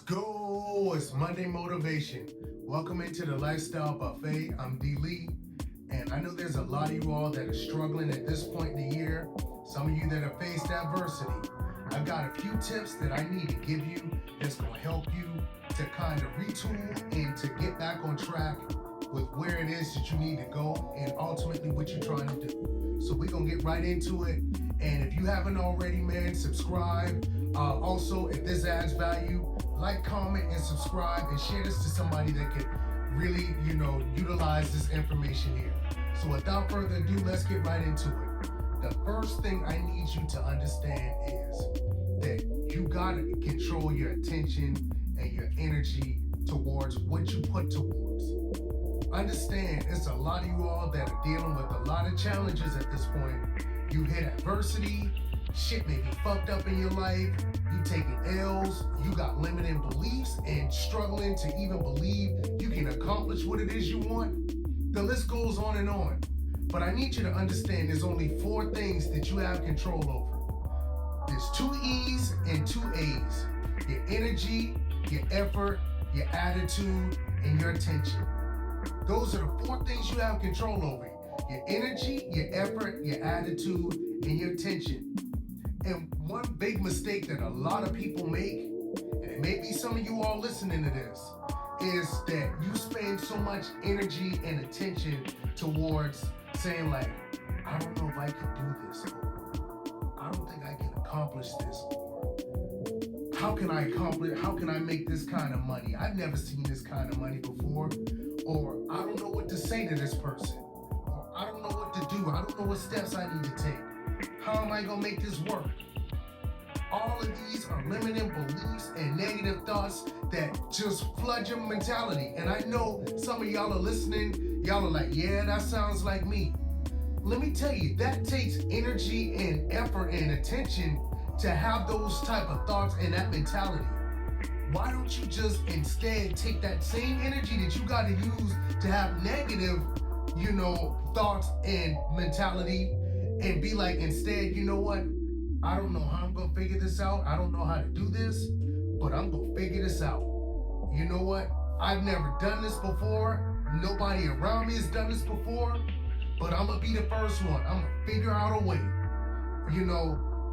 go! It's Monday Motivation. Welcome into the Lifestyle Buffet. I'm D. Lee, and I know there's a lot of you all that are struggling at this point in the year. Some of you that have faced adversity. I've got a few tips that I need to give you that's going to help you to kind of retool and to get back on track with where it is that you need to go and ultimately what you're trying to do. So we're going to get right into it. And if you haven't already, man, subscribe. Also, if this adds value, like, comment, and subscribe, and share this to somebody that could really, utilize this information here. So without further ado, let's get right into it. The first thing I need you to understand is that you gotta control your attention and your energy towards what you put towards. Understand, it's a lot of you all that are dealing with a lot of challenges at this point. You hit adversity, shit may be fucked up in your life, you taking L's, you got limiting beliefs and struggling to even believe you can accomplish what it is you want. The list goes on and on. But I need you to understand there's only 4 things that you have control over. There's 2 E's and 2 A's. Your energy, your effort, your attitude, and your attention. Those are the 4 things you have control over. Your energy, your effort, your attitude, and your attention. And one big mistake that a lot of people make, and it may be some of you all listening to this, is that you spend so much energy and attention towards saying like, I don't know if I can do this, or I don't think I can accomplish this, or how can I make this kind of money? I've never seen this kind of money before, or I don't know what to say to this person, or I don't know what to do, I don't know what steps I need to take. How am I gonna make this work? All of these are limiting beliefs and negative thoughts that just flood your mentality. And I know some of y'all are listening, y'all are like, yeah, that sounds like me. Let me tell you, that takes energy and effort and attention to have those type of thoughts and that mentality. Why don't you just instead take that same energy that you got to use to have negative, thoughts and mentality and be like, instead, you know what? I don't know how I'm going to figure this out. I don't know how to do this, but I'm going to figure this out. You know what? I've never done this before. Nobody around me has done this before, but I'm going to be the first one. I'm going to figure out a way.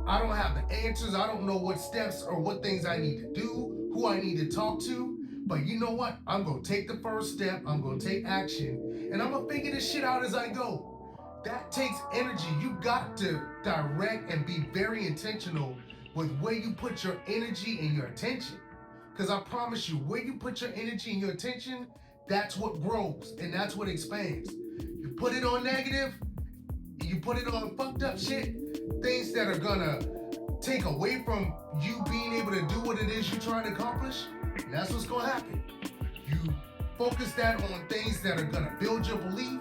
I don't have the answers. I don't know what steps or what things I need to do, who I need to talk to, but you know what? I'm going to take the first step. I'm going to take action, and I'm going to figure this shit out as I go. That takes energy. You got to direct and be very intentional with where you put your energy and your attention. Because I promise you, where you put your energy and your attention, that's what grows and that's what expands. You put it on negative, you put it on fucked up shit, things that are gonna take away from you being able to do what it is you're trying to accomplish, and that's what's gonna happen. You focus that on things that are gonna build your belief,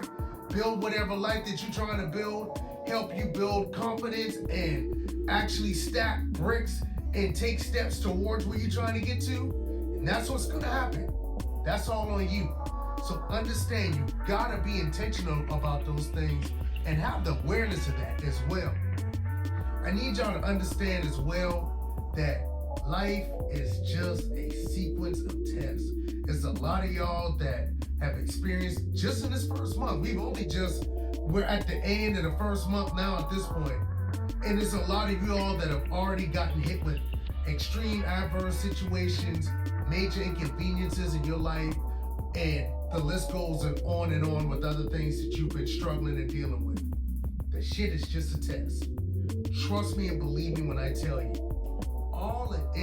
build whatever life that you're trying to build, help you build confidence and actually stack bricks and take steps towards where you're trying to get to. And that's what's gonna happen. That's all on you. So understand, you gotta be intentional about those things and have the awareness of that as well. I need y'all to understand as well that life is just a sequence of tests. There's a lot of y'all that have experienced just in this first month. We're at the end of the first month now at this point. And there's a lot of you all that have already gotten hit with extreme adverse situations, major inconveniences in your life, and the list goes on and on with other things that you've been struggling and dealing with. The shit is just a test. Trust me and believe me when I tell you. All it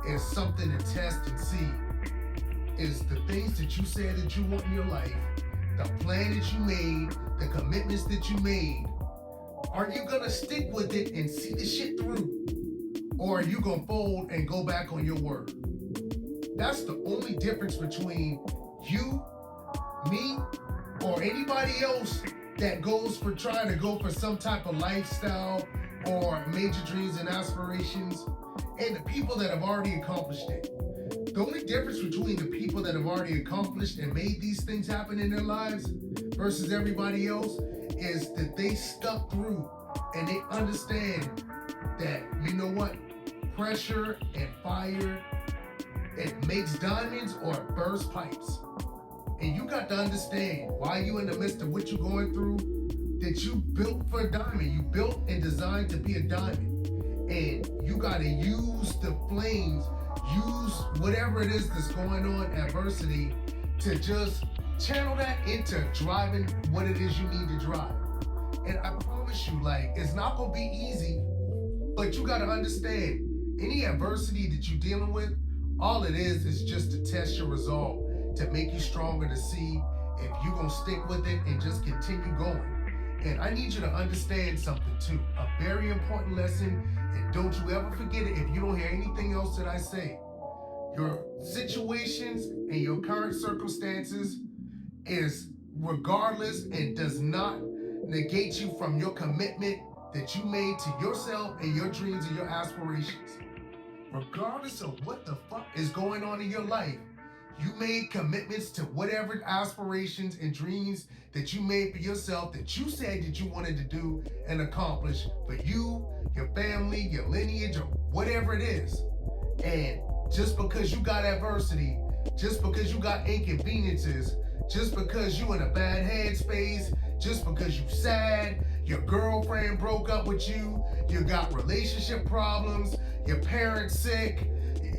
is something to test and see. Is the things that you said that you want in your life, the plan that you made, the commitments that you made. Are you gonna stick with it and see the shit through? Or are you gonna fold and go back on your word? That's the only difference between you, me, or anybody else that goes for trying to go for some type of lifestyle or major dreams and aspirations, and the people that have already accomplished it. The only difference between the people that have already accomplished and made these things happen in their lives versus everybody else is that they stuck through and they understand that, you know what, pressure and fire It makes diamonds or it bursts pipes. And you got to understand why you in the midst of what you're going through, that you built for a diamond. You built and designed to be a diamond. And you got to use the flames, use whatever it is that's going on, adversity, to just channel that into driving what it is you need to drive. And I promise you, like, it's not going to be easy, but you got to understand any adversity that you're dealing with, all it is just to test your resolve, to make you stronger, to see if you're going to stick with it and just continue going. And I need you to understand something too, a very important lesson, and don't you ever forget it if you don't hear anything else that I say. Your situations and your current circumstances is regardless and does not negate you from your commitment that you made to yourself and your dreams and your aspirations. Regardless of what the fuck is going on in your life, you made commitments to whatever aspirations and dreams that you made for yourself, that you said that you wanted to do and accomplish for you, your family, your lineage, or whatever it is. And just because you got adversity, just because you got inconveniences, just because you in a bad headspace, just because you sad, your girlfriend broke up with you, you got relationship problems, your parents sick,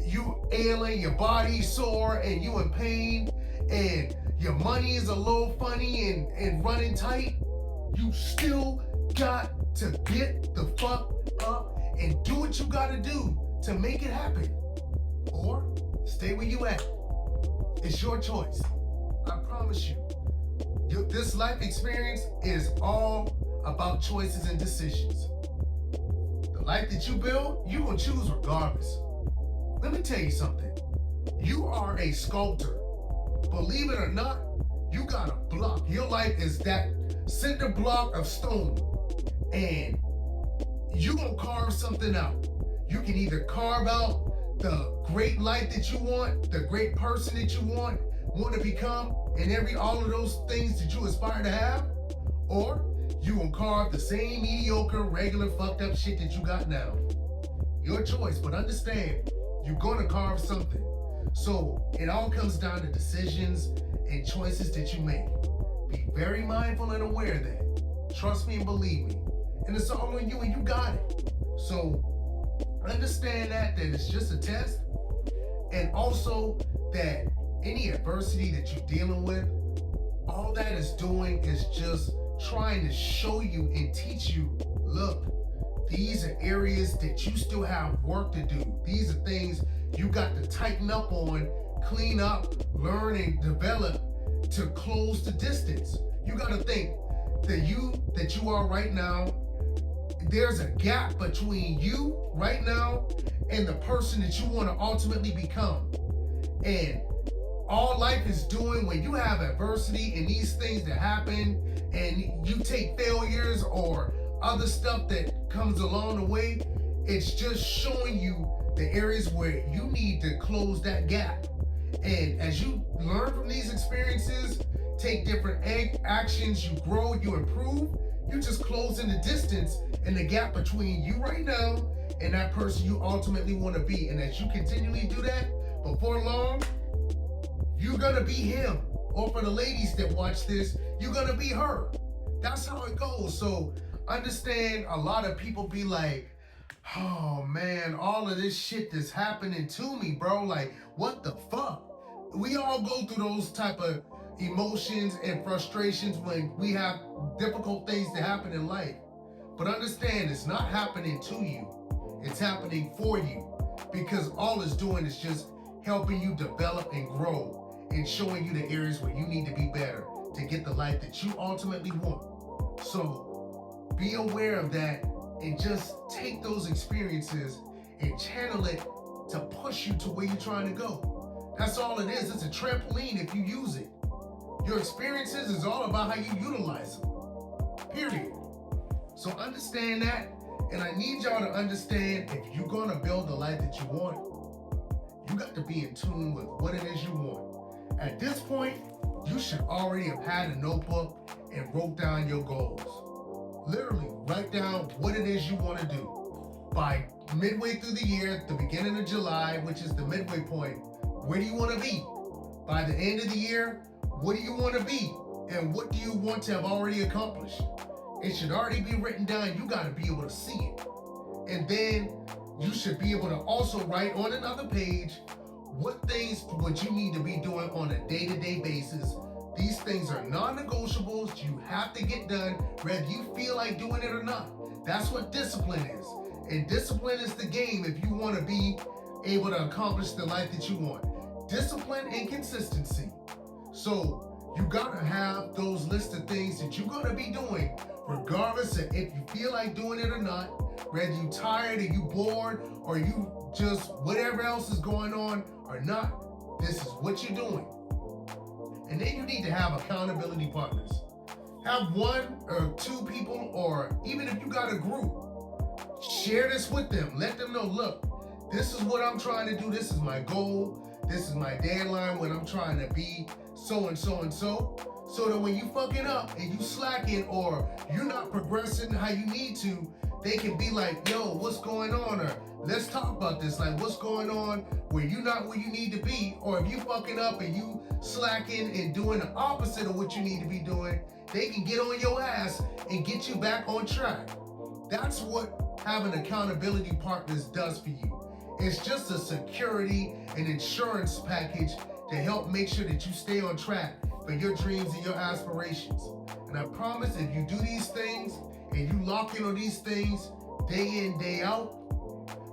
you ailing, your body sore, and you in pain, and your money is a little funny and running tight, you still got to get the fuck up and do what you gotta do to make it happen. Or stay where you at. It's your choice. I promise you. This life experience is all about choices and decisions. The life that you build, you're gonna choose regardless. Let me tell you something. You are a sculptor. Believe it or not, you got a block. Your life is that cinder block of stone. And you're gonna carve something out. You can either carve out the great life that you want, the great person that you want to become, and all of those things that you aspire to have, or you gonna carve the same mediocre, regular, fucked up shit that you got now. Your choice, but understand, you're gonna carve something. So it all comes down to decisions and choices that you make. Be very mindful and aware of that. Trust me and believe me. And it's all on you and you got it. So understand that it's just a test. And also that any adversity that you're dealing with, all that is doing is just trying to show you and teach you, look, these are areas that you still have work to do. These are things you got to tighten up on, clean up, learn, and develop to close the distance. You got to think that you are right now, there's a gap between you right now and the person that you want to ultimately become. And all life is doing when you have adversity and these things that happen and you take failures or other stuff that comes along the way, it's just showing you the areas where you need to close that gap. And as you learn from these experiences, take different actions, you grow, you improve, you just closing the distance and the gap between you right now and that person you ultimately want to be. And as you continually do that, before long, you're gonna be him. Or for the ladies that watch this, you're gonna be her. That's how it goes. So understand, a lot of people be like, oh man, all of this shit that's happening to me, bro. Like, what the fuck? We all go through those type of emotions and frustrations when we have difficult things that happen in life. But understand, it's not happening to you. It's happening for you. Because all it's doing is just helping you develop and grow and showing you the areas where you need to be better to get the life that you ultimately want. So be aware of that and just take those experiences and channel it to push you to where you're trying to go. That's all it is. It's a trampoline if you use it. Your experiences is all about how you utilize them. Period. So understand that, and I need y'all to understand, if you're gonna build the life that you want, you got to be in tune with what it is you want. At this point, you should already have had a notebook and wrote down your goals. Literally, write down what it is you want to do. By midway through the year, the beginning of July, which is the midway point, Where do you want to be? By the end of the year, what do you want to be? And what do you want to have already accomplished? It should already be written down. You got to be able to see it. And then you should be able to also write on another page what things would you need to be doing on a day-to-day basis. These things are non-negotiables. You have to get done whether you feel like doing it or not. That's what discipline is. And discipline is the game if you want to be able to accomplish the life that you want. Discipline and consistency. So you got to have those list of things that you're going to be doing regardless of if you feel like doing it or not, whether you tired or you bored or you just whatever else is going on or not, this is what you're doing. And then you need to have accountability partners. Have one or two people, or even if you got a group, share this with them. Let them know, look, this is what I'm trying to do. This is my goal. This is my deadline when I'm trying to be so and so and so. So that when you fucking up and you slacking or you're not progressing how you need to, they can be like, yo, what's going on? Or let's talk about this. Like, what's going on where you're not where you need to be? Or if you fucking up and you slacking and doing the opposite of what you need to be doing, they can get on your ass and get you back on track. That's what having accountability partners does for you. It's just a security and insurance package to help make sure that you stay on track for your dreams and your aspirations. And I promise if you do these things and you lock in on these things day in, day out,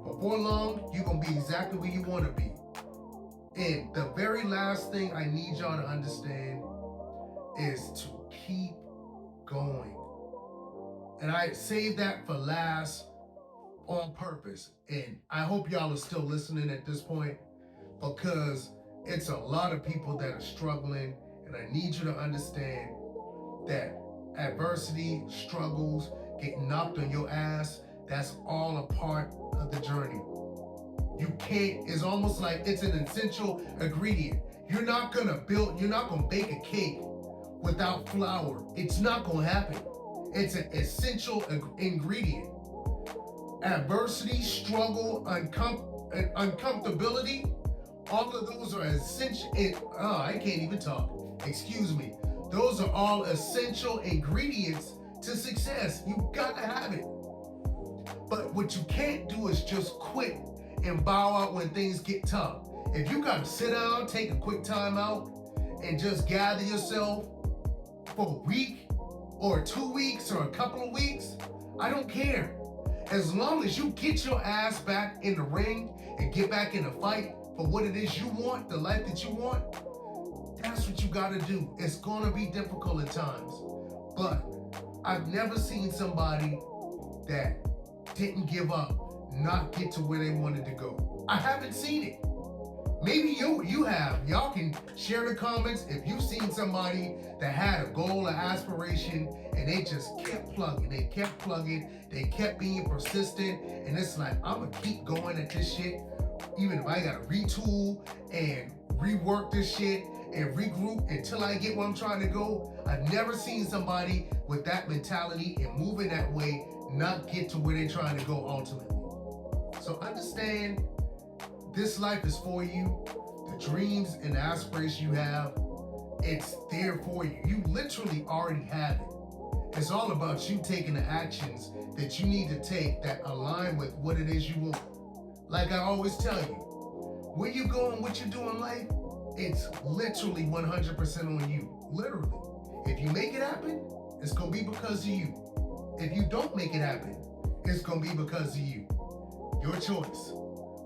before long, you're going to be exactly where you want to be. And the very last thing I need y'all to understand is to keep going. And I saved that for last on purpose. And I hope y'all are still listening at this point because it's a lot of people that are struggling. And I need you to understand that adversity, struggles, getting knocked on your ass, that's all a part of the journey. You can't, it's almost like it's an essential ingredient. You're not gonna bake a cake without flour. It's not gonna happen. It's an essential ingredient. Adversity, struggle, uncomfortability, all of those are essential. I can't even talk. Excuse me. Those are all essential ingredients to success. You gotta have it. But what you can't do is just quit and bow out when things get tough. If you gotta sit down, take a quick time out, and just gather yourself for a week or 2 weeks or a couple of weeks, I don't care. As long as you get your ass back in the ring and get back in the fight for what it is you want, the life that you want, that's what you gotta do. It's gonna be difficult at times, but I've never seen somebody that didn't give up, not get to where they wanted to go. I haven't seen it. Maybe you have. Y'all can share in the comments if you've seen somebody that had a goal, an aspiration, and they just kept plugging. They kept plugging. They kept being persistent. And it's like, I'm going to keep going at this shit. Even if I got to retool and rework this shit and regroup until I get where I'm trying to go. I've never seen somebody with that mentality and moving that way not get to where they're trying to go ultimately. So understand, this life is for you. The dreams and the aspirations you have, it's there for you. You literally already have it. It's all about you taking the actions that you need to take that align with what it is you want. Like I always tell you, where you going, what you do in life, it's literally 100% on you. Literally. If you make it happen, it's going to be because of you. If you don't make it happen, it's going to be because of you. Your choice.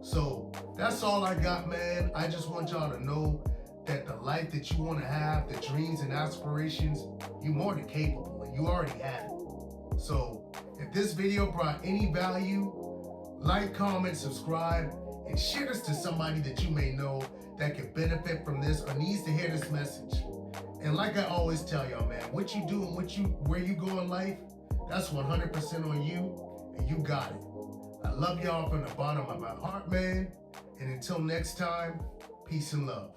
So that's all I got, man. I just want y'all to know that the life that you want to have, the dreams and aspirations, you're more than capable and you already have it. So if this video brought any value, like, comment, subscribe, and share this to somebody that you may know that could benefit from this or needs to hear this message. And like I always tell y'all, man, what you do and where you go in life, that's 100% on you, and you got it. I love y'all from the bottom of my heart, man. And until next time, peace and love.